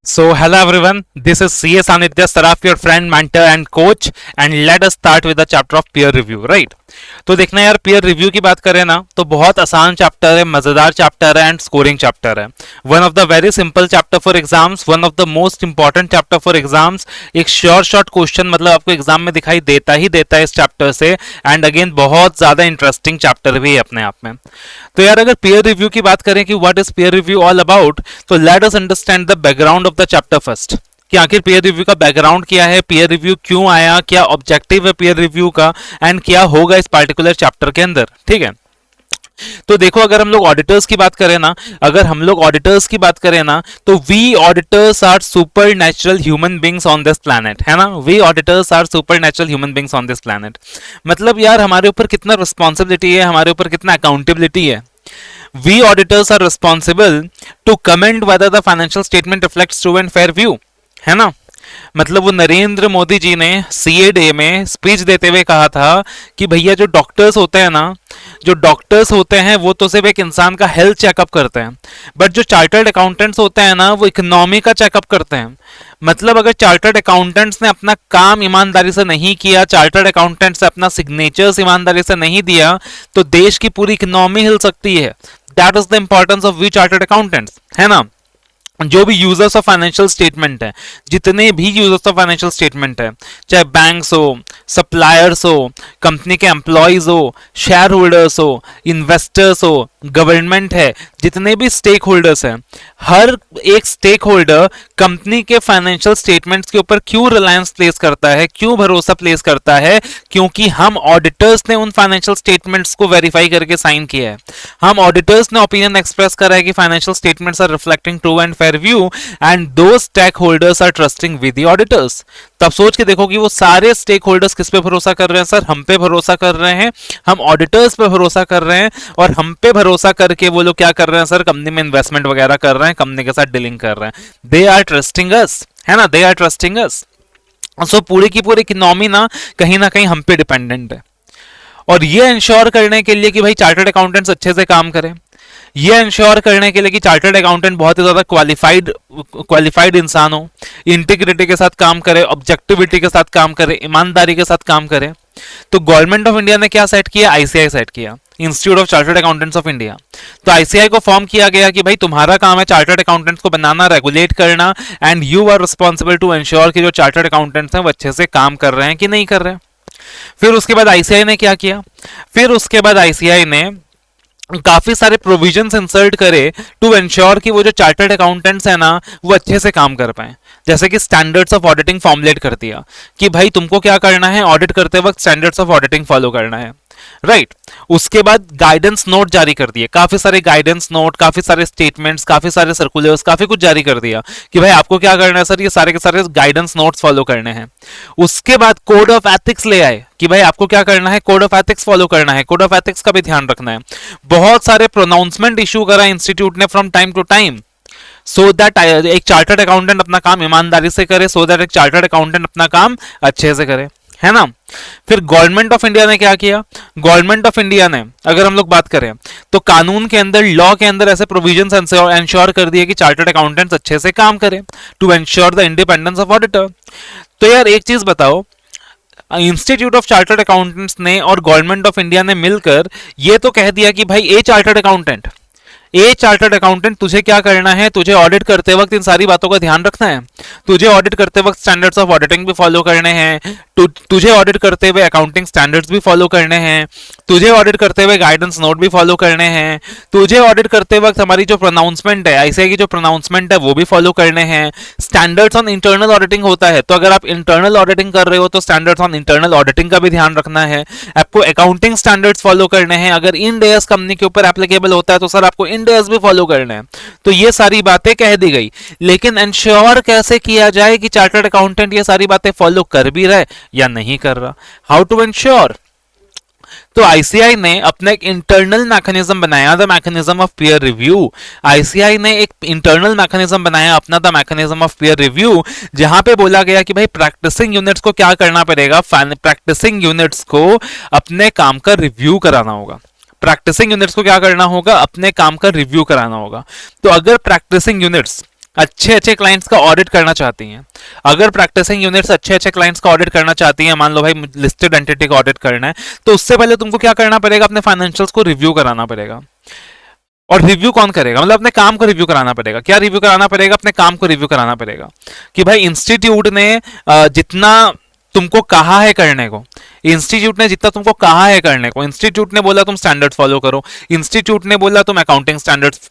So, hello everyone, this is CS Anitya Saraf, your friend, mentor and coach, and let us start with the chapter of peer review, right? तो देखना यार, peer review की बात करें ना तो बहुत आसान चैप्टर है, मजेदार चैप्टर है एंड स्कोरिंग चैप्टर है. One of the very simple chapter for exams, one of the most important chapter for exams. एक शॉर्ट क्वेश्चन मतलब आपको एग्जाम में दिखाई देता ही देता है इस चैप्टर से. एंड अगेन बहुत ज्यादा इंटरेस्टिंग चैप्टर भी है अपने आप में. तो यार अगर peer review की बात करें कि what is peer review all about, तो let us understand the background of the chapter first. कि आखिर peer review का बैकग्राउंड क्या है, peer review क्यों आया, क्या ऑब्जेक्टिव है peer review का, एंड क्या होगा इस पार्टिकुलर चैप्टर के अंदर. ठीक है. तो देखो, अगर हम लोग ऑडिटर्स की बात करें ना, तो we auditors are super natural human beings on this planet, है ना. We auditors are super natural human beings on this planet. मतलब यार हमारे ऊपर कितना रिस्पॉन्सिबिलिटी है, हमारे ऊपर कितना अकाउंटेबिलिटी है. We auditors are responsible to comment whether the financial statement reflects true and fair view, है ना. मतलब वो नरेंद्र मोदी जी ने सीए डे में स्पीच देते हुए कहा था कि भैया जो डॉक्टर्स होते हैं ना, जो डॉक्टर्स होते हैं वो तो सिर्फ एक इंसान का हेल्थ चेकअप करते हैं, बट जो चार्टर्ड अकाउंटेंट्स होते हैं ना वो इकोनॉमी का चेकअप करते हैं. मतलब अगर चार्टर्ड अकाउंटेंट्स ने अपना काम ईमानदारी से नहीं किया, चार्टर्ड अकाउंटेंट्स ने अपना सिग्नेचर्स ईमानदारी से नहीं दिया, तो देश की पूरी इकोनॉमी हिल सकती है. That is the importance of we chartered accountants, है ना. जो भी यूजर्स ऑफ फाइनेंशियल स्टेटमेंट है, जितने भी यूजर्स ऑफ फाइनेंशियल स्टेटमेंट है, चाहे बैंक्स हो, सप्लायर्स हो, कंपनी के एम्प्लॉयज हो, शेयर होल्डर्स हो, इन्वेस्टर्स हो, गवर्नमेंट है, जितने भी स्टेक होल्डर्स हैं, हर एक स्टेक होल्डर कंपनी के फाइनेंशियल स्टेटमेंट्स के ऊपर क्यों रिलायंस प्लेस करता है, क्यों भरोसा प्लेस करता है, क्योंकि हम ऑडिटर्स ने उन फाइनेंशियल स्टेटमेंट्स को वेरीफाई करके साइन किया है. हम ऑडिटर्स ने ओपिनियन एक्सप्रेस करा है कि financial statements are reflecting true and fair view, and दो stakeholders are trusting with the auditors. तब सोच के देखो कि वो सारे स्टेक होल्डर्स किस पे भरोसा कर रहे हैं. सर हम पे भरोसा कर रहे हैं, हम ऑडिटर्स पे भरोसा कर रहे हैं, और हम पे भरोसा करके वो लोग क्या कर रहे हैं सर, कंपनी में इन्वेस्टमेंट वगैरह कर रहे हैं, कंपनी के साथ डीलिंग कर रहे हैं. दे आर ट्रस्टिंग अस, है ना, दे आर ट्रस्टिंग अस. सो पूरी की पूरी इकोनॉमी ना कहीं हम पे डिपेंडेंट है. और ये इंश्योर करने के लिए कि भाई चार्टर्ड अकाउंटेंट्स अच्छे से काम करें, ये इंश्योर करने के लिए कि चार्टर्ड अकाउंटेंट बहुत ही ज्यादा क्वालिफाइड इंसान हो, इंटीग्रिटी के साथ काम करे, ऑब्जेक्टिविटी के साथ काम करे, ईमानदारी के साथ काम करे, तो गवर्नमेंट ऑफ इंडिया ने क्या सेट किया, आईसीआई सेट किया, institute of chartered accountants of India. तो आईसीआई को फॉर्म किया गया कि भाई तुम्हारा काम है चार्टर्ड अकाउंटेंट्स को बनाना, रेगुलेट करना, and you are responsible to ensure कि जो चार्टर्ड अकाउंटेंट्स हैं वो अच्छे से काम कर रहे हैं कि नहीं कर रहे हैं. फिर उसके बाद आईसीआई ने क्या किया, फिर उसके बाद आईसीआई ने काफी सारे प्रोविजंस इंसर्ट करे टू एंश्योर कि वो जो चार्टर्ड अकाउंटेंट्स है ना वो अच्छे से काम कर पाए. जैसे कि स्टैंडर्ड्स ऑफ ऑडिटिंग फॉर्मुलेट कर दिया कि भाई तुमको क्या करना है, ऑडिट करते वक्त स्टैंडर्ड्स ऑफ ऑडिटिंग फॉलो करना है, राइट. उसके बाद गाइडेंस नोट जारी कर दिए, काफी सारे गाइडेंस नोट, काफी सारे स्टेटमेंट्स, काफी सारे सर्कुलर्स, काफी कुछ जारी कर दिया कि भाई आपको क्या करना है सर, ये सारे के सारे गाइडेंस नोट्स फॉलो करने हैं. उसके बाद कोड ऑफ एथिक्स ले आए कि भाई आपको क्या करना है, कोड ऑफ एथिक्स फॉलो करना है, कोड ऑफ एथिक्स का भी ध्यान रखना है. बहुत सारे प्रोनाउंसमेंट इशू करा इंस्टीट्यूट ने from time to time, so that एक चार्टर्ड अकाउंटेंट अपना काम ईमानदारी से करे, सो दैट एक चार्टर्ड अकाउंटेंट अपना काम अच्छे से करे, है ना. फिर गवर्नमेंट ऑफ इंडिया ने क्या किया, गवर्नमेंट ऑफ इंडिया ने अगर हम लोग बात करें तो कानून के अंदर, लॉ के अंदर ऐसे प्रोविजंस इंश्योर कर दिए कि चार्टर्ड अकाउंटेंट्स अच्छे से काम करें to ensure the independence of auditor. तो यार एक चीज बताओ, इंस्टीट्यूट ऑफ चार्टर्ड अकाउंटेंट्स ने और गवर्नमेंट ऑफ इंडिया ने मिलकर ये तो कह दिया कि भाई ए चार्टर्ड अकाउंटेंट तुझे क्या करना है, तुझे ऑडिट करते वक्त इन सारी बातों का ध्यान रखना है, तुझे ऑडिट करते वक्त स्टैंडर्ड्स ऑफ ऑडिटिंग भी फॉलो करने हैं, तुझे ऑडिट करते हुए अकाउंटिंग स्टैंडर्ड्स भी फॉलो करने हैं, तुझे ऑडिट करते हुए गाइडेंस नोट भी फॉलो करने हैं, तुझे ऑडिट करते वक्त हमारी जो प्रोनाउंसमेंट है, आईसीआई की जो प्रोनाउंसमेंट है वो भी फॉलो करने हैं. स्टैंडर्ड्स ऑन इंटरनल ऑडिटिंग होता है, तो अगर आप इंटरनल ऑडिटिंग कर रहे हो तो स्टैंडर्ड्स ऑन इंटरनल ऑडिटिंग का भी ध्यान रखना है. आपको अकाउंटिंग स्टैंडर्ड्स फॉलो करने हैं, अगर इन डेज कंपनी के ऊपर एप्लीकेबल होता है तो सर आपको इन डेज भी फॉलो करना है. तो ये सारी बातें कह दी गई, लेकिन इंश्योर कैसे किया जाए कि चार्टर्ड अकाउंटेंट ये सारी बातें फॉलो कर भी रहा है या नहीं कर रहा, हाउ टू इंश्योर. तो आईसीआई ने अपना एक इंटरनल मैकेनिज्म बनाया, the mechanism of peer review. ICI ने एक इंटरनल मैकेनिज्म बनाया अपना, the mechanism of peer review, जहां पे बोला गया कि भाई प्रैक्टिसिंग यूनिट्स को क्या करना पड़ेगा, प्रैक्टिसिंग यूनिट्स को अपने काम का रिव्यू कराना होगा. प्रैक्टिसिंग यूनिट्स को क्या करना होगा, अपने काम का रिव्यू कराना होगा. तो अगर प्रैक्टिसिंग यूनिट्स अच्छे अच्छे क्लाइंट्स का ऑडिट करना चाहती हैं, अगर प्रैक्टिसिंग यूनिट्स अच्छे अच्छे क्लाइंट्स का ऑडिट करना चाहती हैं, मान लो भाई लिस्टेड एंटिटी का ऑडिट करना है, तो उससे पहले तुमको क्या करना पड़ेगा, अपने फाइनेंशियल्स को रिव्यू कराना पड़ेगा। और रिव्यू कौन करेगा, मतलब अपने काम को रिव्यू कराना पड़ेगा। क्या रिव्यू कराना पड़ेगा, अपने काम को रिव्यू कराना पड़ेगा कि भाई इंस्टीट्यूट ने जितना तुमको कहा है करने को, इंस्टीट्यूट ने जितना तुमको कहा है करने को, इंस्टीट्यूट ने बोला तुम स्टैंडर्ड्स फॉलो करो, इंस्टीट्यूट ने बोला तुम अकाउंटिंग स्टैंडर्ड्स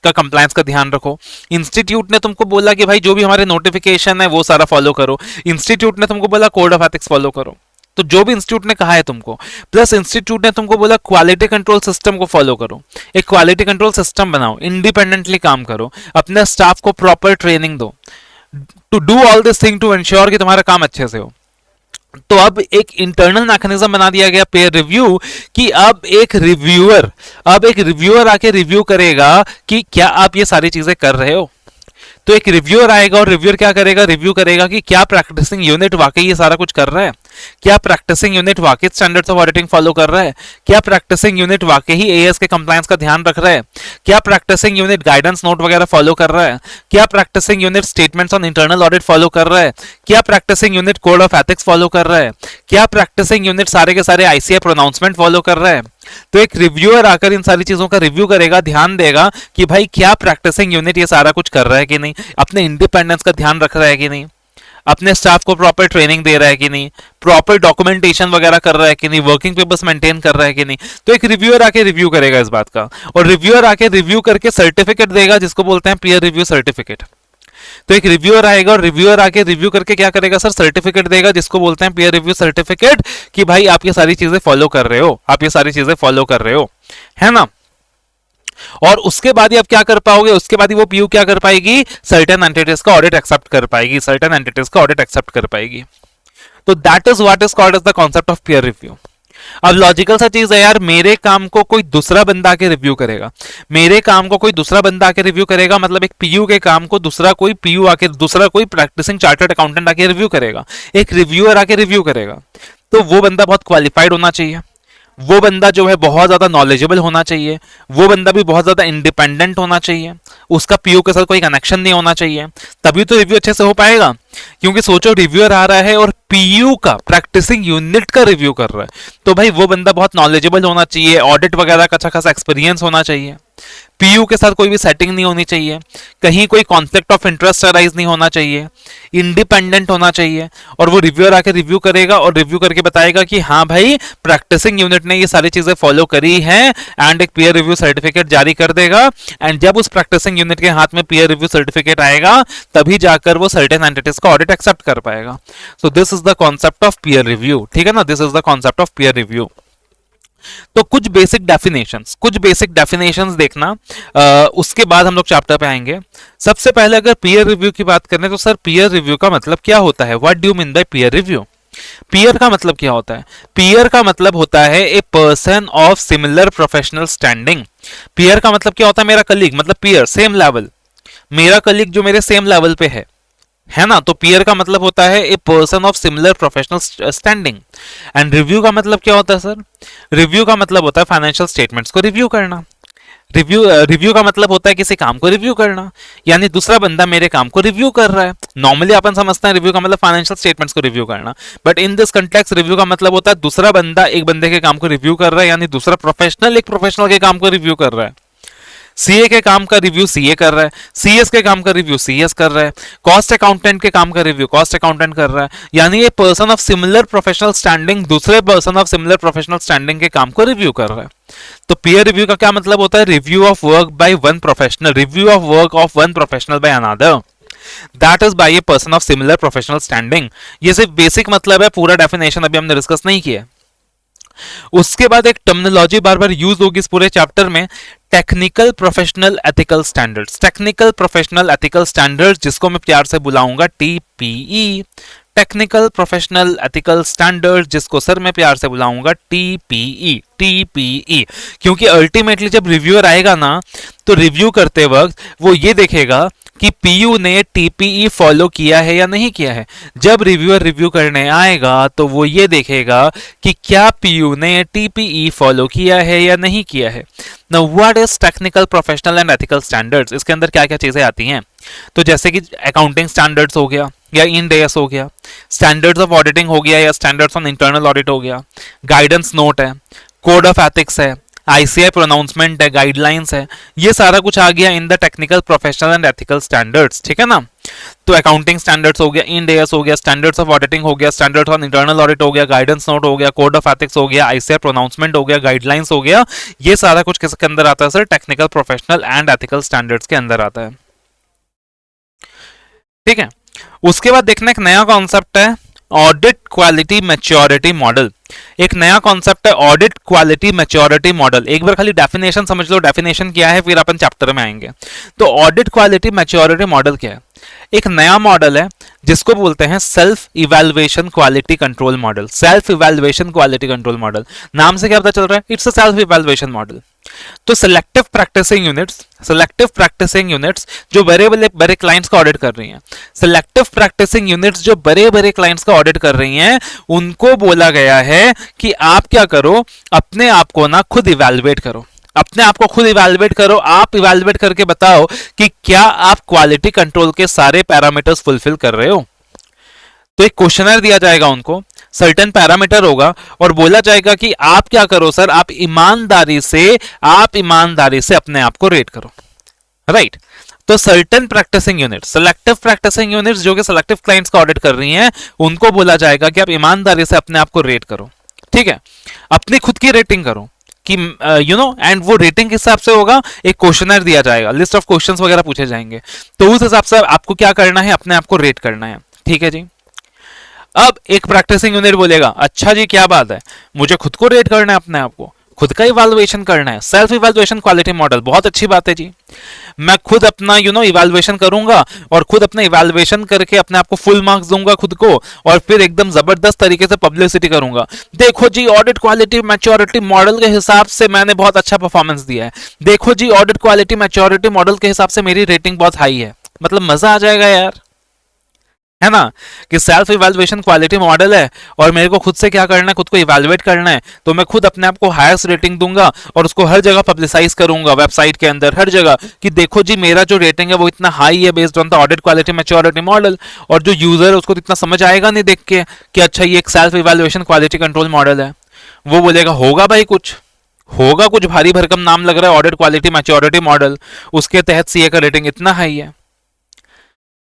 का कंप्लायंस का ध्यान रखो, इंस्टीट्यूट ने तुमको बोला कि भाई जो भी हमारे नोटिफिकेशन है वो सारा फॉलो करो, इंस्टीट्यूट ने तुमको बोला कोड ऑफ एथिक्स फॉलो करो। तो जो भी इंस्टीट्यूट ने कहा है तुमको, प्लस इंस्टीट्यूट ने तुमको बोला क्वालिटी कंट्रोल सिस्टम को फॉलो करो, एक क्वालिटी कंट्रोल सिस्टम बनाओ, इंडिपेंडेंटली काम करो, अपने स्टाफ को प्रॉपर ट्रेनिंग दो, to do all this thing to ensure कि तुम्हारा काम अच्छे से हो। तो अब एक इंटरनल मैकेनिज्म बना दिया गया पेयर रिव्यू कि अब एक रिव्यूअर आके रिव्यू करेगा कि क्या आप ये सारी चीजें कर रहे हो। तो एक रिव्यूअर आएगा और रिव्यूअर क्या करेगा, रिव्यू करेगा कि क्या प्रैक्टिसिंग यूनिट वाकई ये सारा कुछ कर रहा है, क्या प्रैक्टिसिंग यूनिट वाकई स्टैंडर्ड्स ऑफ ऑडिटिंग फॉलो कर रहा है, क्या प्रैक्टिसिंग यूनिट वाकई ही एएस के कंप्लायंस का ध्यान रख रहा है, क्या प्रैक्टिसिंग यूनिट गाइडेंस नोट वगैरह फॉलो कर रहा है, क्या practising unit statements on internal audit follow कर रहा है, क्या practising unit code of ethics follow कर रहा है, क्या प्रैक्टिसिंग यूनिट सारे के सारे आईसीए प्रोनाउंसमेंट फॉलो कर रहा है। तो एक रिव्यूअर आकर इन सारी चीजों का रिव्यू करेगा, ध्यान देगा कि भाई क्या प्रैक्टिसिंग यूनिट ये सारा कुछ कर रहा है कि नहीं, अपने इंडिपेंडेंस का ध्यान रख रहा है कि नहीं, अपने स्टाफ को प्रॉपर ट्रेनिंग दे रहा है कि नहीं, प्रॉपर डॉक्यूमेंटेशन वगैरह कर रहा है कि नहीं, वर्किंग पेपर्स मेंटेन कर रहा है कि नहीं। तो एक रिव्यूअर आके रिव्यू करेगा इस बात का, और रिव्यूअर आके रिव्यू करके सर्टिफिकेट देगा जिसको बोलते हैं पीयर रिव्यू सर्टिफिकेट। तो एक रिव्यूअर आएगा और रिव्यूअर आके रिव्यू करके क्या करेगा सर, सर्टिफिकेट देगा जिसको बोलते हैं पीयर रिव्यू सर्टिफिकेट कि भाई आप ये सारी चीजें फॉलो कर रहे हो, आप ये सारी चीजें फॉलो कर रहे हो, है ना। और उसके बाद ही आप क्या कर पाओगे, उसके बाद ही वो पीयू क्या कर पाएगी, सर्टेन एंटिटीज का ऑडिट एक्सेप्ट कर पाएगी, सर्टेन एंटिटीज का ऑडिट एक्सेप्ट कर पाएगी। तो that is what is called as the concept of peer review. अब लॉजिकल सा चीज है यार, मेरे काम को कोई दूसरा बंदा आके रिव्यू करेगा, मेरे काम को कोई दूसरा बंदा आके रिव्यू करेगा, मतलब एक पीयू के काम को दूसरा कोई पीयू आके, दूसरा कोई प्रैक्टिसिंग चार्टर्ड अकाउंटेंट आके रिव्यू करेगा, एक रिव्यूअर आके रिव्यू करेगा। तो वो बंदा बहुत क्वालिफाइड होना चाहिए, वो बंदा जो है बहुत ज्यादा नॉलेजेबल होना चाहिए, वो बंदा भी बहुत ज्यादा इंडिपेंडेंट होना चाहिए, उसका पीयू के साथ कोई कनेक्शन नहीं होना चाहिए, तभी तो रिव्यू अच्छे से हो पाएगा। क्योंकि सोचो रिव्यूअर आ रहा है और पीयू का, प्रैक्टिसिंग यूनिट का रिव्यू कर रहा है, तो भाई वो बंदा बहुत नॉलेजेबल होना चाहिए, ऑडिट वगैरह का अच्छा खासा एक्सपीरियंस होना चाहिए, पीयू के साथ कोई भी सेटिंग नहीं होनी चाहिए, कहीं कोई कॉन्फ्लिक्ट ऑफ इंटरेस्ट अराइज नहीं होना चाहिए, इंडिपेंडेंट होना चाहिए। और वो रिव्यूअर आके रिव्यू करेगा और रिव्यू करके बताएगा कि हाँ भाई प्रैक्टिसिंग यूनिट ने ये सारी चीजें फॉलो करी हैं, एंड एक पीयर रिव्यू सर्टिफिकेट जारी कर देगा। एंड जब उस प्रैक्टिसिंग यूनिट के हाथ में पीयर रिव्यू सर्टिफिकेट आएगा तभी जाकर वो सर्टेन एंटिटीज का ऑडिट एक्सेप्ट कर पाएगा। So this is the concept of peer review, ठीक है ना, this is the concept of peer review. तो कुछ बेसिक डेफिनेशंस देखना, उसके बाद हम लोग चैप्टर पे आएंगे। सबसे पहले अगर पीयर रिव्यू की बात करें तो सर पीयर रिव्यू का मतलब क्या होता है, what do you mean by peer review. Peer का मतलब क्या होता है, पीयर का मतलब होता है ए person of similar professional standing. Peer का मतलब क्या होता है, मेरा कलीग, मतलब पीयर सेम लेवल, मेरा कलीग जो मेरे सेम लेवल पे है ना। तो पीयर का मतलब होता है ए person of similar professional standing. And review का मतलब क्या होता है सर, रिव्यू का मतलब होता है फाइनेंशियल स्टेटमेंट्स को रिव्यू करना। रिव्यू का मतलब होता है किसी काम को रिव्यू करना, यानी दूसरा बंदा मेरे काम को रिव्यू कर रहा है। नॉर्मली अपन समझते हैं रिव्यू का मतलब फाइनेंशियल स्टेटमेंट्स को रिव्यू करना, but in this context review का मतलब होता है दूसरा बंदा एक बंदे के काम को रिव्यू कर रहा है, यानी दूसरा प्रोफेशनल एक प्रोफेशनल के काम को रिव्यू कर रहा है। सीए के काम का रिव्यू सीए कर रहा है, सीएस के काम का रिव्यू सीएस कर रहा है, कॉस्ट अकाउंटेंट के काम का रिव्यू कॉस्ट अकाउंटेंट कर रहा है, यानी ये person of similar professional standing दूसरे person of similar professional standing के काम को रिव्यू कर रहा है। तो पीयर रिव्यू का क्या मतलब होता है, review of work by one professional, review of work of one professional by another, that is by a person of similar professional standing. ये सिर्फ बेसिक मतलब है, पूरा डेफिनेशन अभी हमने डिस्कस नहीं किया। उसके बाद एक टर्मिनोलॉजी बार बार यूज होगी इस पूरे चैप्टर में, technical professional ethical standards. Technical professional ethical standards जिसको मैं प्यार से बुलाऊंगा TPE, technical professional ethical standards जिसको सर मैं प्यार से बुलाऊंगा टीपीई, टीपीई। क्योंकि अल्टीमेटली जब रिव्यूअर आएगा ना, तो रिव्यू करते वक्त वो ये देखेगा कि पीयू ने टीपीई फॉलो किया है या नहीं किया है। जब रिव्यूअर रिव्यू करने आएगा तो वो ये देखेगा कि क्या पीयू ने टीपीई फॉलो किया है या नहीं किया है। Now what is technical professional and ethical standards, इसके अंदर क्या क्या चीजें आती हैं। तो जैसे कि अकाउंटिंग स्टैंडर्ड्स हो गया या इंड एएस हो गया, स्टैंडर्ड्स ऑफ ऑडिटिंग हो गया या स्टैंडर्ड्स ऑन इंटरनल ऑडिट हो गया, गाइडेंस नोट है, कोड ऑफ एथिक्स है, आईसीआई प्रोनाउंसमेंट है, गाइडलाइंस है, ये सारा कुछ आ गया in the technical professional and ethical standards, ठीक है ना। तो अकाउंटिंग स्टैंडर्ड्स हो गया, इंड एएस हो गया, स्टैंडर्ड्स ऑफ ऑडिटिंग हो गया, स्टैंडर्ड्स ऑन इंटरनल ऑडिट हो गया, गाइडेंस नोट हो गया, कोड ऑफ एथिक्स हो गया, आईसीआई प्रोनाउंसमेंट हो गया, गाइडलाइंस हो गया, ये सारा कुछ किसके अंदर आता है sir, technical professional and ethical standards के अंदर आता है, ठीक है। उसके बाद देखना एक नया कॉन्सेप्ट है ऑडिट क्वालिटी मैच्योरिटी मॉडल। एक नया कॉन्सेप्ट है ऑडिट क्वालिटी मैच्योरिटी मॉडल। एक बार खाली डेफिनेशन समझ लो, डेफिनेशन क्या है, फिर अपन चैप्टर में आएंगे। तो ऑडिट क्वालिटी मैच्योरिटी मॉडल क्या है, एक नया मॉडल है जिसको बोलते हैं self evaluation quality control model. Self evaluation quality control model, नाम से क्या पता चल रहा है, it's a self evaluation model. तो सिलेक्टिव प्रैक्टिसिंग यूनिट्स जो बड़े बड़े क्लाइंट्स का ऑडिट कर रही हैं, सिलेक्टिव प्रैक्टिसिंग यूनिट्स जो बड़े बड़े क्लाइंट्स का ऑडिट कर रही हैं, उनको बोला गया है कि आप क्या करो, अपने आप को ना खुद इवैल्यूएट करो, अपने आप को खुद इवैल्यूएट करो। आप इवैल्यूएट करके बताओ कि क्या आप क्वालिटी कंट्रोल के सारे पैरामीटर्स फुलफिल कर रहे हो। तो एक क्वेश्चनर दिया जाएगा उनको, सर्टेन पैरामीटर होगा और बोला जाएगा कि आप क्या करो सर, आप ईमानदारी से अपने आप को रेट करो, राइट। तो certain practising unit, selective practising units जो कि सिलेक्टिव क्लाइंट्स का ऑडिट कर रही हैं, उनको बोला जाएगा कि आप ईमानदारी से अपने आप को रेट करो, ठीक है, अपनी खुद की रेटिंग करो कि यू नो, एंड वो रेटिंग किस हिसाब से होगा, एक क्वेश्चनर दिया जाएगा, लिस्ट ऑफ क्वेश्चंस वगैरह पूछे जाएंगे, तो उस हिसाब से आपको क्या करना है, अपने आप को रेट करना है, ठीक है जी। अब एक प्रैक्टिसिंग यूनिट बोलेगा, अच्छा जी क्या बात है, मुझे खुद को रेट करना है, अपने आप को खुद का इवैल्यूएशन करना है, सेल्फ इवैल्यूएशन क्वालिटी मॉडल, बहुत अच्छी बात है जी। मैं खुद अपना इवैल्यूएशन करूंगा और खुद अपना इवैल्यूएशन करके अपने आप को फुल मार्क्स दूंगा खुद को, और फिर एकदम जबरदस्त तरीके से पब्लिसिटी करूंगा, देखो जी ऑडिट क्वालिटी मैच्योरिटी मॉडल के हिसाब से मैंने बहुत अच्छा परफॉर्मेंस दिया है, देखो जी ऑडिट क्वालिटी मैच्योरिटी मॉडल के हिसाब से मेरी रेटिंग बहुत हाई है। मतलब मजा आ जाएगा यार, है ना, कि सेल्फ इवैल्यूएशन क्वालिटी मॉडल है और मेरे को खुद से क्या करना है, खुद को इवैल्यूएट करना है, तो मैं खुद अपने आप को हाईएस्ट रेटिंग दूंगा और उसको हर जगह पब्लिसाइज करूंगा, वेबसाइट के अंदर हर जगह, कि देखो जी मेरा जो रेटिंग है वो इतना हाई है based on the audit quality maturity model. और जो यूजर है उसको तो इतना समझ आएगा नहीं देख के कि अच्छा ये एक self evaluation quality control model है, वो बोलेगा होगा भाई कुछ भारी भरकम नाम लग रहा है ऑडिट क्वालिटी मैच्योरिटी मॉडल, उसके तहत सीए का रेटिंग इतना हाई है।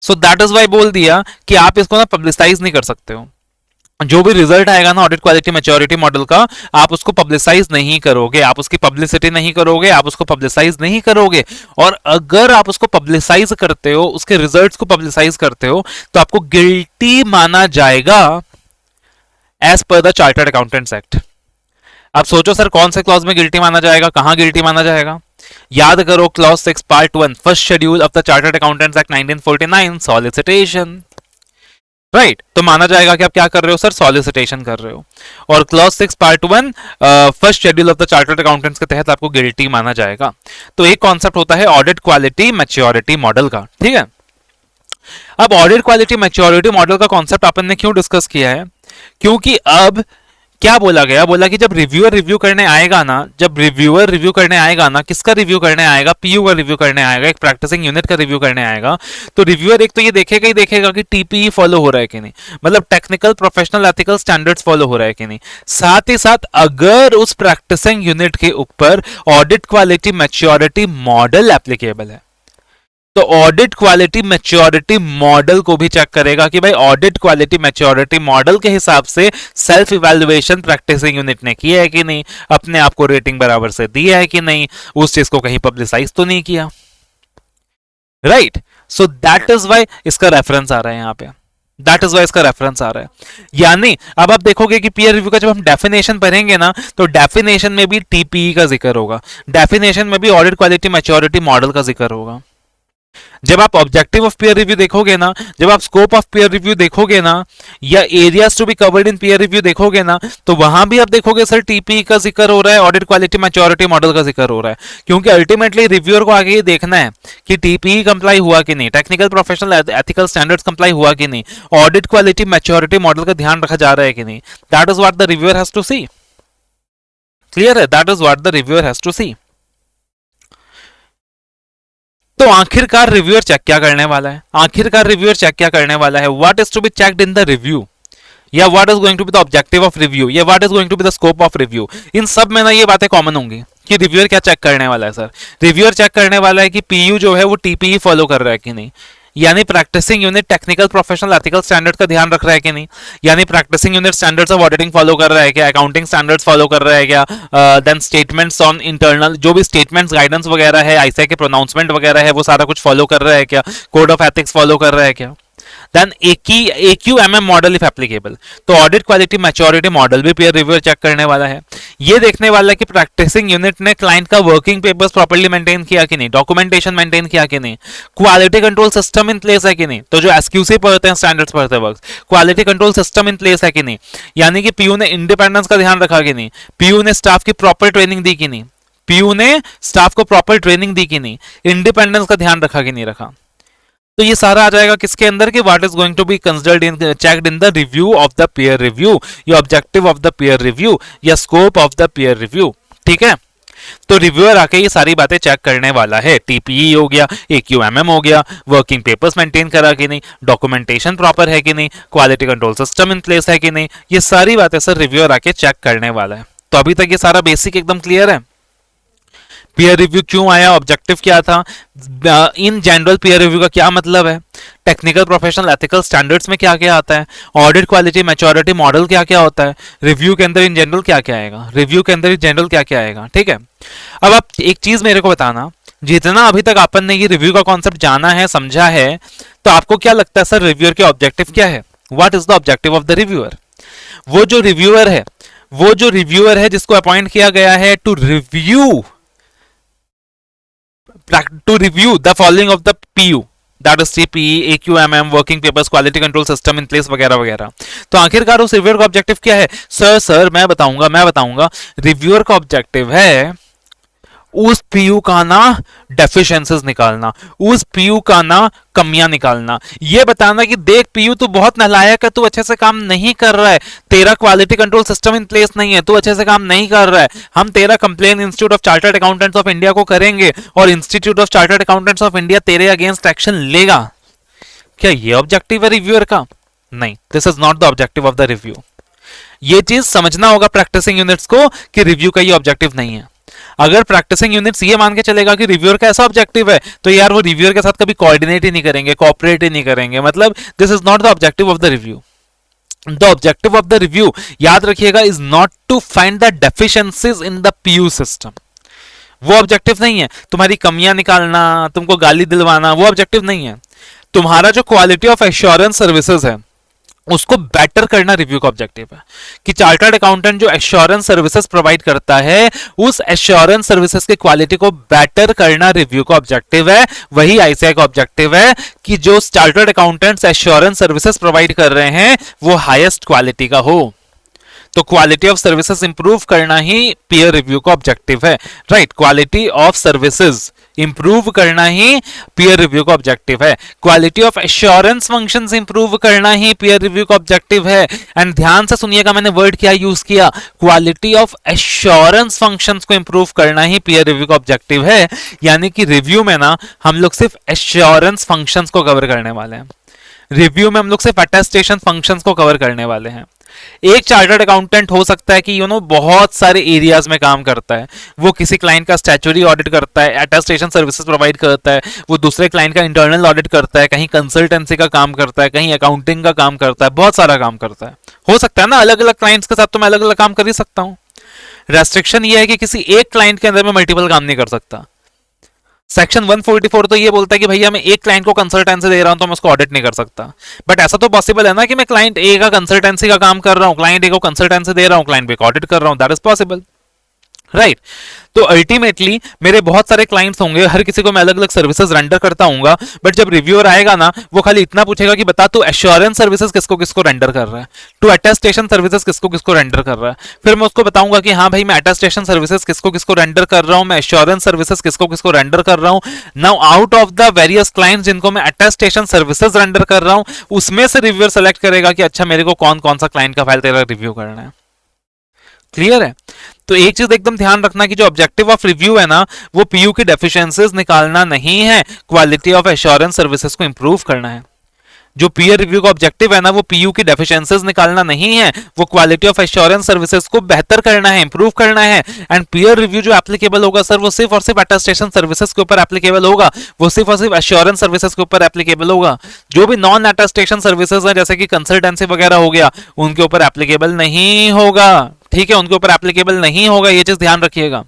सो दैट इज वाई बोल दिया कि आप इसको ना पब्लिसाइज नहीं कर सकते हो, जो भी रिजल्ट आएगा ना ऑडिट क्वालिटी मैच्योरिटी मॉडल का, आप उसको पब्लिसाइज नहीं करोगे, आप उसकी पब्लिसिटी नहीं करोगे, आप उसको पब्लिसाइज नहीं करोगे। और अगर आप उसको पब्लिसाइज करते हो, उसके रिजल्ट्स को पब्लिसाइज करते हो, तो आपको गिल्टी माना जाएगा as per the chartered accountants act. आप सोचो सर कौन से क्लॉज में गिल्टी माना जाएगा, कहां गिल्टी माना जाएगा, याद करो clause 6 part 1 first schedule of the chartered accountants act 1949 solicitation, right. तो माना जाएगा कि आप क्या कर रहे हो सर, सॉलिसिटेशन कर रहे हो। और clause 6 part 1 first schedule of the chartered accountants के तहत आपको गिल्टी माना जाएगा। तो एक कॉन्सेप्ट होता है ऑडिट क्वालिटी मैच्योरिटी मॉडल का, ठीक है। अब ऑडिट क्वालिटी मैच्योरिटी मॉडल का कॉन्सेप्ट अपन ने क्यों डिस्कस किया है, क्योंकि अब क्या बोला गया, बोला कि जब रिव्यूअर रिव्यू करने आएगा ना, किसका रिव्यू करने आएगा, पीयू का रिव्यू करने आएगा, एक प्रैक्टिसिंग यूनिट का रिव्यू करने आएगा, तो रिव्यूअर एक तो ये देखेगा ही देखेगा कि टीपीई फॉलो हो रहा है कि नहीं, मतलब technical professional ethical standards follow हो रहा है कि नहीं। साथ ही साथ अगर उस प्रैक्टिसिंग यूनिट के ऊपर audit quality maturity model applicable है, तो ऑडिट क्वालिटी मैच्योरिटी मॉडल को भी चेक करेगा कि भाई ऑडिट क्वालिटी मैच्योरिटी मॉडल के हिसाब से सेल्फ इवैल्यूएशन प्रैक्टिसिंग यूनिट ने किया है कि नहीं, अपने आप को रेटिंग बराबर से दिया है कि नहीं, उस चीज को कहीं पब्लिसाइज तो नहीं किया, right. So that is why इसका रेफरेंस आ रहा है यहाँ पे, यानी अब आप देखोगे कि पीयर रिव्यू का जब हम डेफिनेशन पढ़ेंगे ना, तो डेफिनेशन में भी टीपीई का जिक्र होगा, डेफिनेशन में भी ऑडिट क्वालिटी मैच्योरिटी मॉडल का जिक्र होगा। जब आप ऑब्जेक्टिव ऑफ पीयर रिव्यू देखोगे ना, जब आप स्कोप ऑफ पीयर रिव्यू देखोगे ना, या areas to be covered in peer review देखोगे ना, तो वहां भी आप देखोगे सर टीपी का जिक्र हो रहा है, ऑडिट क्वालिटी मैच्योरिटी मॉडल का जिक्र हो रहा है, क्योंकि अल्टीमेटली रिव्यूअर को आगे ये देखना है कि टीपी कंप्लाई हुआ कि नहीं, technical professional ethical standards comply हुआ कि नहीं, ऑडिट क्वालिटी मैच्योरिटी मॉडल का ध्यान रखा जा रहा है कि नहीं। That is what the reviewer has to see. Clear है? That is what the reviewer has to see. तो आखिरकार रिव्यूअर चेक क्या करने वाला है? आखिरकार रिव्यूअर चेक क्या करने वाला है? What is to be checked in the review, या what is going to be the objective of review, या what is going to be the scope of review. इन सब में ना ये बातें कॉमन होंगी कि रिव्यूअर क्या चेक करने वाला है सर। रिव्यूअर चेक करने वाला है कि पीयू जो है वो टीपीई फॉलो कर रहा है कि नहीं, यानी practising unit technical professional ethical standard का ध्यान रख रहा है कि नहीं, यानी practising unit standards of auditing follow कर रहा है क्या, अकाउंटिंग स्टैंडर्ड्स फॉलो कर रहा है क्या, देन स्टेटमेंट्स ऑन इंटरनल जो भी स्टेटमेंट्स गाइडेंस वगैरह है, आईसीआई के प्रोनाउंसमेंट वगैरह है, वो सारा कुछ फॉलो कर रहा है क्या, कोड ऑफ एथिक्स फॉलो कर रहा है क्या। Then AQMM model if applicable, तो ऑडिट क्वालिटी मैच्योरिटी मॉडल भी पीयर रिव्यूअर चेक करने वाला है। ये देखने वाला है कि प्रैक्टिसिंग यूनिट ने क्लाइंट का वर्किंग पेपर्स प्रॉपर्ली मेंटेन किया कि नहीं, डॉक्यूमेंटेशन मेंटेन किया कि नहीं, quality control system in place है कि नहीं, तो जो एसक्यूसी पढ़ते हैं स्टैंडर्ड्स पढ़ते वक्त quality control system in place है कि नहीं, यानी कि पीयू ने इंडिपेंडेंस का ध्यान रखा कि नहीं, पीयू ने स्टाफ की प्रॉपर ट्रेनिंग दी कि नहीं, पीयू ने स्टाफ को प्रॉपर ट्रेनिंग दी कि नहीं, इंडिपेंडेंस का ध्यान रखा कि नहीं रखा। तो ये सारा आ जाएगा किसके अंदर कि what is going to be considered in checked in the review of the peer review, या objective of the peer review, या scope of the peer review. ठीक है, तो रिव्यूअर आके ये सारी बातें चेक करने वाला है। टीपीई हो गया, AQMM हो गया, वर्किंग पेपर्स मेंटेन करा कि नहीं, डॉक्यूमेंटेशन प्रॉपर है कि नहीं, quality control system in place है कि नहीं, ये सारी बातें सर रिव्यूअर आके चेक करने वाला है। तो अभी तक ये सारा बेसिक एकदम क्लियर है। पीयर रिव्यू क्यों आया, ऑब्जेक्टिव क्या था, इन जनरल पीयर रिव्यू का क्या मतलब है, टेक्निकल प्रोफेशनल एथिकल स्टैंडर्ड्स में क्या क्या आता है, ऑडिट क्वालिटी मैच्योरिटी मॉडल क्या क्या होता है, रिव्यू के अंदर इन जनरल क्या क्या आएगा, रिव्यू के अंदर इन जनरल क्या क्या आएगा। ठीक है, अब आप एक चीज मेरे को बताना, जितना अभी तक अपन ने ये रिव्यू का कॉन्सेप्ट जाना है, समझा है, तो आपको क्या लगता है सर रिव्यूअर के ऑब्जेक्टिव क्या है? What is the objective of the reviewer? वो जो रिव्यूअर है जिसको अपॉइंट किया गया है to review the following of the PU, that is CPE, AQMM, working papers, quality control system in place वगैरह वगैरह। तो आखिरकार उस रिव्यूअर का ऑब्जेक्टिव क्या है? सर मैं बताऊंगा रिव्यूअर का ऑब्जेक्टिव है उस पीयू का ना डेफिशिएंसीज निकालना, उस पीयू का ना कमियां निकालना, ये बताना कि देख पीयू तू बहुत नालायक है, तू अच्छे से काम नहीं कर रहा है, तेरा quality control system in place नहीं है, तू अच्छे से काम नहीं कर रहा है, हम तेरा complain institute of chartered accountants of India को करेंगे और institute of chartered accountants of India तेरे अगेंस्ट एक्शन लेगा। क्या ये ऑब्जेक्टिव है रिव्यूअर का? नहीं, this is not the objective of the review. ये चीज समझना होगा प्रैक्टिसिंग यूनिट्स को कि रिव्यू का ये ऑब्जेक्टिव नहीं है। अगर प्रैक्टिसिंग यूनिट्स ये मान के चलेगा कि रिव्यूअर का ऐसा ऑब्जेक्टिव है, तो यार वो रिव्यूअर के साथ कभी कोऑर्डिनेट ही नहीं करेंगे, कोऑपरेट ही नहीं करेंगे, मतलब this is not the objective of the review. The objective of the review, याद रखिएगा, is not to find the deficiencies in the PU system. वो ऑब्जेक्टिव नहीं है तुम्हारी कमियां निकालना, तुमको गाली दिलवाना, वो ऑब्जेक्टिव नहीं है। तुम्हारा जो क्वालिटी ऑफ एश्योरेंस सर्विसेज है उसको बेटर करना रिव्यू का ऑब्जेक्टिव है, कि चार्टर्ड अकाउंटेंट जो एश्योरेंस सर्विसेज प्रोवाइड करता है उस एश्योरेंस सर्विसेज की क्वालिटी को बेटर करना रिव्यू का ऑब्जेक्टिव है। वही आईसीआई का ऑब्जेक्टिव है कि जो chartered accountants assurance services provide कर रहे हैं वो हाईएस्ट क्वालिटी का हो। तो क्वालिटी ऑफ सर्विसेज इंप्रूव करना ही पीयर रिव्यू का ऑब्जेक्टिव है, right. Quality of services improve करना ही पीयर रिव्यू का ऑब्जेक्टिव है। Quality of assurance functions improve करना ही पीयर रिव्यू का ऑब्जेक्टिव है। एंड ध्यान से सुनिएगा मैंने वर्ड क्या यूज किया, क्वालिटी ऑफ एश्योरेंस फंक्शंस को इंप्रूव करना ही पीयर रिव्यू का ऑब्जेक्टिव है। यानी कि रिव्यू में ना हम लोग सिर्फ एश्योरेंस फंक्शंस को कवर करने वाले हैं, रिव्यू में हम लोग सिर्फ अटेस्टेशन फंक्शंस को कवर करने वाले हैं। एक चार्टर्ड अकाउंटेंट हो सकता है कि बहुत सारे एरियाज में काम करता है, वो किसी क्लाइंट का स्टैट्यूटरी ऑडिट करता है, अटेस्टेशन सर्विसेज प्रोवाइड करता है, वो दूसरे क्लाइंट का इंटरनल ऑडिट करता है, कहीं कंसल्टेंसी का काम करता है, कहीं अकाउंटिंग का काम करता है, बहुत सारा काम करता है। हो सकता है ना अलग अलग क्लाइंट्स के साथ तो मैं अलग अलग काम कर ही सकता हूं। रेस्ट्रिक्शन ये है कि किसी एक क्लाइंट के अंदर मैं मल्टीपल काम नहीं कर सकता। सेक्शन 144 तो ये बोलता है कि भैया मैं एक क्लाइंट को कंसल्टेंसी दे रहा हूं तो मैं उसको ऑडिट नहीं कर सकता। बट ऐसा तो पॉसिबल है ना कि मैं क्लाइंट ए का कंसल्टेंसी का काम कर रहा हूं, क्लाइंट ए को कंसल्टेंसी दे रहा हूं, क्लाइंट बी को ऑडिट कर रहा हूं, दैट इज पॉसिबल, राइट तो अल्टीमेटली मेरे बहुत सारे क्लाइंट्स होंगे, हर किसी को मैं अलग अलग सर्विसेज रेंडर करता हूंगा, बट जब रिव्यूअर आएगा ना वो खाली इतना पूछेगा कि बता तू एश्योरेंस सर्विसेज किसको किसको रेंडर कर रहा है, तू अटेस्टेशन सर्विसेज किसको किसको रेंडर कर रहा है। फिर मैं उसको बताऊंगा कि हाँ भाई मैं अटेस्टेशन सर्विसेज किसको किसको रेंडर कर रहा हूं, मैं एश्योरेंस सर्विसेज किसको किसको रेंडर कर रहा हूं। Now out of the various clients जिनको मैं अटेस्टेशन सर्विसेज रेंडर कर रहा हूं, उसमें से रिव्यूअर सेलेक्ट करेगा कि अच्छा मेरे को कौन कौन सा क्लाइंट का फाइल तेरा रिव्यू करना है। क्लियर है? तो एक चीज एकदम ध्यान रखना कि जो ऑब्जेक्टिव ऑफ रिव्यू है ना वो पीयू की डेफिशिएंसीज निकालना नहीं है, क्वालिटी ऑफ एश्योरेंस सर्विसेज को इंप्रूव करना है। जो पीयर रिव्यू का ऑब्जेक्टिव है ना वो पीयू की डेफिशिएंसीज निकालना नहीं है, वो क्वालिटी ऑफ एश्योरेंस सर्विसेज को बेहतर करना है, इंप्रूव करना है। एंड पीयर रिव्यू जो एप्लीकेबल होगा सर वो सिर्फ और सिर्फ अटेस्टेशन सर्विसेज के ऊपर एप्लीकेबल होगा, वो सिर्फ और सिर्फ एश्योरेंस सर्विसेज के ऊपर एप्लीकेबल होगा। जो भी नॉन अटेस्टेशन सर्विसेज है जैसे कि कंसल्टेंसी वगैरह हो गया उनके ऊपर एप्लीकेबल नहीं होगा। ठीक है, उनके ऊपर एप्लीकेबल नहीं होगा, ये चीज ध्यान रखिएगा।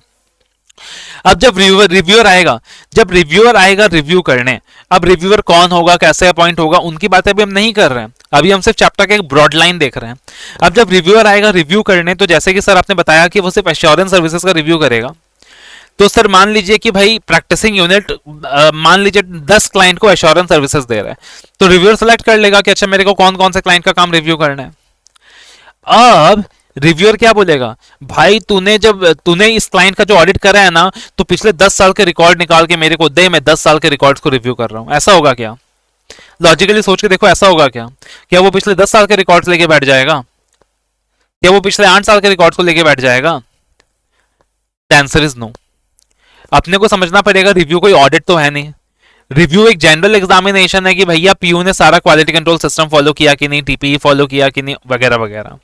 अब जब रिव्यूअर आएगा, जब रिव्यूअर आएगा रिव्यू करने, अब रिव्यूअर कौन होगा, कैसे अपॉइंट होगा, उनकी बातें अभी हम नहीं कर रहे हैं, अभी हम सिर्फ चैप्टर का एक ब्रॉड लाइन देख रहे हैं। अब जब रिव्यूअर आएगा रिव्यू करने, तो जैसे कि सर आपने बताया कि वो सिर्फ एश्योरेंस सर्विसेज का रिव्यू करेगा, तो सर मान लीजिए कि भाई प्रैक्टिसिंग यूनिट मान लीजिए 10 क्लाइंट को एश्योरेंस सर्विसेज दे रहा है, तो रिव्यूअर सेलेक्ट कर लेगा कि अच्छा मेरे को कौन कौन से क्लाइंट का काम रिव्यू करना है। अब रिव्यूअर क्या बोलेगा, भाई तूने इस क्लाइंट का जो ऑडिट करा है ना तो पिछले 10 साल के रिकॉर्ड निकाल के मेरे को दे, मैं 10 साल के रिकॉर्ड्स को रिव्यू कर रहा हूं। ऐसा होगा क्या? लॉजिकली सोच के देखो, ऐसा होगा क्या? क्या वो पिछले 10 साल के रिकॉर्ड्स लेके बैठ जाएगा? क्या वो पिछले 8 साल के रिकॉर्ड्स को लेके बैठ जाएगा? The answer is no. अपने को समझना पड़ेगा रिव्यू कोई ऑडिट तो है नहीं, रिव्यू एक जनरल एग्जामिनेशन है कि भैया पीयू ने सारा क्वालिटी कंट्रोल सिस्टम फॉलो किया कि नहीं, टीपीई फॉलो किया कि नहीं, वगैरह वगैरह।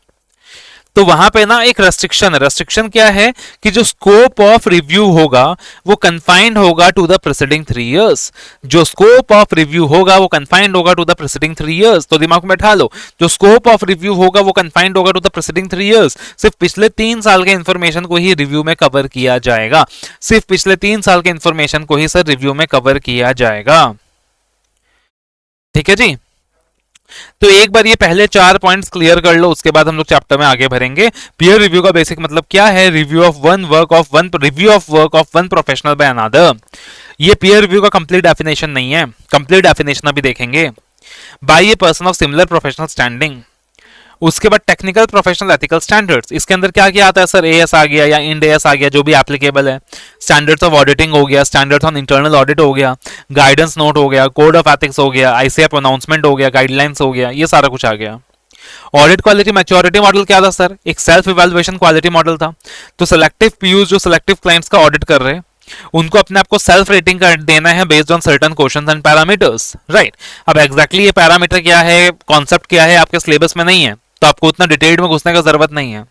तो वहां पे ना एक रेस्ट्रिक्शन है। रेस्ट्रिक्शन क्या है कि जो स्कोप ऑफ रिव्यू होगा वो कन्फाइंड होगा टू द प्रीसीडिंग 3 इयर्स। जो स्कोप ऑफ रिव्यू होगा वो कन्फाइंड होगा टू द प्रीसीडिंग 3 इयर्स। तो दिमाग में बैठा लो, जो स्कोप ऑफ रिव्यू होगा वो कन्फाइंड होगा टू द प्रीसीडिंग 3 इयर्स। सिर्फ पिछले 3 साल के इंफॉर्मेशन को ही रिव्यू में कवर किया जाएगा, सिर्फ पिछले 3 साल के इंफॉर्मेशन को ही सर रिव्यू में कवर किया जाएगा। ठीक है जी, तो एक बार ये पहले 4 पॉइंट्स क्लियर कर लो, उसके बाद हम लोग चैप्टर में आगे बढ़ेंगे। पीयर रिव्यू का बेसिक मतलब क्या है? Review of work of one professional by another. ये पीयर रिव्यू का कंप्लीट डेफिनेशन नहीं है, कंप्लीट डेफिनेशन अभी देखेंगे। By a person of similar professional standing. उसके बाद टेक्निकल प्रोफेशनल एथिकल स्टैंडर्ड्स। इसके अंदर क्या क्या आता है सर? एएस आ गया या इंड एएस आ गया, जो भी एप्लीकेबल है। स्टैंडर्ड्स ऑफ ऑडिटिंग हो गया, स्टैंडर्ड्स ऑन इंटरनल ऑडिट हो गया, गाइडेंस नोट हो गया, कोड ऑफ एथिक्स हो गया, आईसीएफ अनाउंसमेंट हो गया, गाइडलाइंस हो गया, ये सारा कुछ आ गया। ऑडिट क्वालिटी मैच्योरिटी मॉडल क्या था सर? एक सेल्फ इवैल्यूएशन क्वालिटी मॉडल था। तो सिलेक्टिव पीयूज जो सिलेक्टिव क्लाइंट्स का ऑडिट कर रहे हैं उनको अपने आप को सेल्फ रेटिंग कर देना है based on certain questions and parameters, right. अब एग्जैक्टली ये पैरामीटर क्या है, कॉन्सेप्ट क्या है, आपके सिलेबस में नहीं है, तो आपको उतना डिटेल में घुसने का जरूरत नहीं है।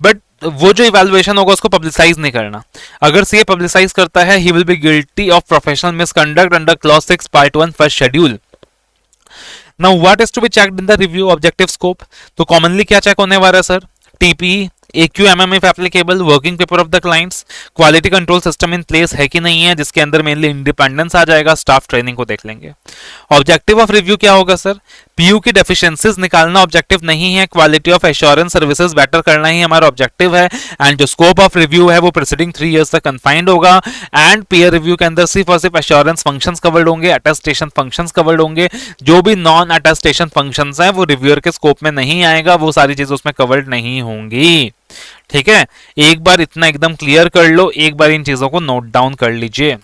बट वो जो इवैल्यूएशन होगा उसको पब्लिसाइज नहीं करना। अगर सीए पब्लिसाइज करता है, he will be guilty of professional misconduct under clause 6 part 1 first schedule. Now what is to be checked in the review? Objective scope. तो कॉमनली क्या चेक होने वाला है sir? TPE, AQMM if applicable, working paper of the clients, quality control system in place है कि नहीं है, जिसके अंदर मेनली इंडिपेंडेंस आ जाएगा, स्टाफ ट्रेनिंग को देख लेंगे। ऑब्जेक्टिव ऑफ रिव्यू क्या होगा सर? पीयू की डेफिशिएंसीज निकालना ऑब्जेक्टिव नहीं है, quality of assurance services better करना ही हमारा ऑब्जेक्टिव है। एंड जो स्कोप ऑफ रिव्यू है वो प्रीसीडिंग 3 इयर्स तक कन्फाइंड होगा। एंड पीयर रिव्यू के अंदर सिर्फ और सिर्फ एश्योरेंस फंक्शंस कवर्ड होंगे, अटेस्टेशन फंक्शंस कवर्ड होंगे। जो भी नॉन अटेस्टेशन फंक्शंस हैं वो रिव्यूअर के स्कोप में नहीं आएगा, वो सारी चीजें उसमें कवर्ड नहीं होंगी। ठीक है, एक बार इतना एकदम क्लियर कर लो, एक बार इन चीजों को नोट डाउन कर लीजिए।